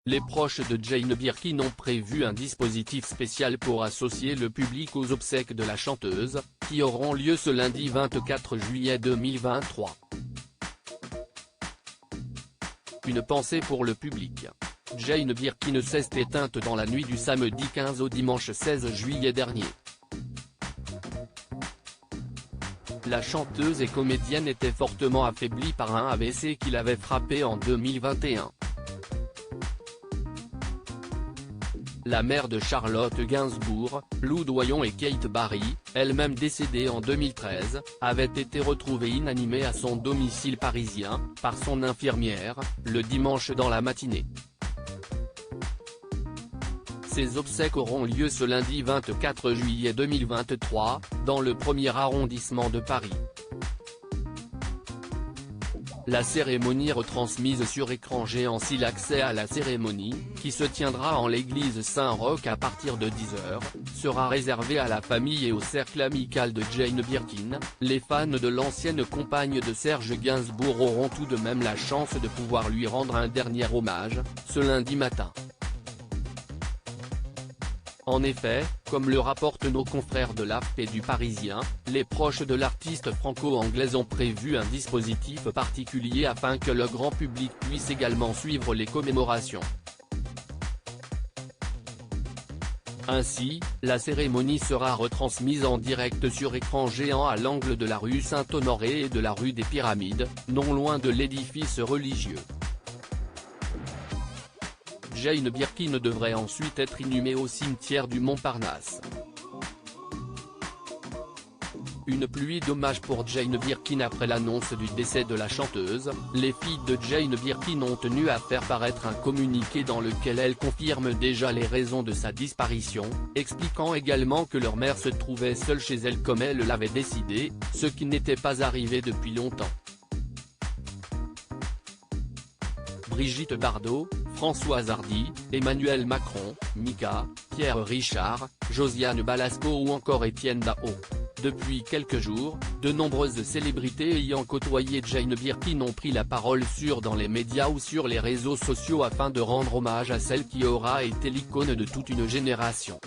les proches de Jane Birkin ont prévu un dispositif spécial pour associer le public aux obsèques de la chanteuse, qui auront lieu ce lundi 24 juillet 2023. Une pensée pour le public. Jane Birkin s'est éteinte dans la nuit du samedi 15 au dimanche 16 juillet dernier. La chanteuse et comédienne était fortement affaiblie par un AVC qui l'avait frappée en 2021. La mère de Charlotte Gainsbourg, Lou Doyon et Kate Barry, elle-même décédée en 2013, avait été retrouvée inanimée à son domicile parisien, par son infirmière, le dimanche dans la matinée. Ces obsèques auront lieu ce lundi 24 juillet 2023, dans le 1er arrondissement de Paris. La cérémonie retransmise sur écran géant. Si l'accès à la cérémonie, qui se tiendra en l'église Saint-Roch à partir de 10h, sera réservé à la famille et au cercle amical de Jane Birkin, les fans de l'ancienne compagne de Serge Gainsbourg auront tout de même la chance de pouvoir lui rendre un dernier hommage, ce lundi matin. En effet, comme le rapportent nos confrères de l'AFP et du Parisien, les proches de l'artiste franco-anglaise ont prévu un dispositif particulier afin que le grand public puisse également suivre les commémorations. Ainsi, la cérémonie sera retransmise en direct sur écran géant à l'angle de la rue Saint-Honoré et de la rue des Pyramides, non loin de l'édifice religieux. Jane Birkin devrait ensuite être inhumée au cimetière du Montparnasse. Une pluie d'hommages pour Jane Birkin. Après l'annonce du décès de la chanteuse, les filles de Jane Birkin ont tenu à faire paraître un communiqué dans lequel elles confirment déjà les raisons de sa disparition, expliquant également que leur mère se trouvait seule chez elle comme elle l'avait décidé, ce qui n'était pas arrivé depuis longtemps. Brigitte Bardot, Françoise Hardy, Emmanuel Macron, Mika, Pierre Richard, Josiane Balasco ou encore Étienne Dao. Depuis quelques jours, de nombreuses célébrités ayant côtoyé Jane Birkin ont pris la parole dans les médias ou sur les réseaux sociaux afin de rendre hommage à celle qui aura été l'icône de toute une génération.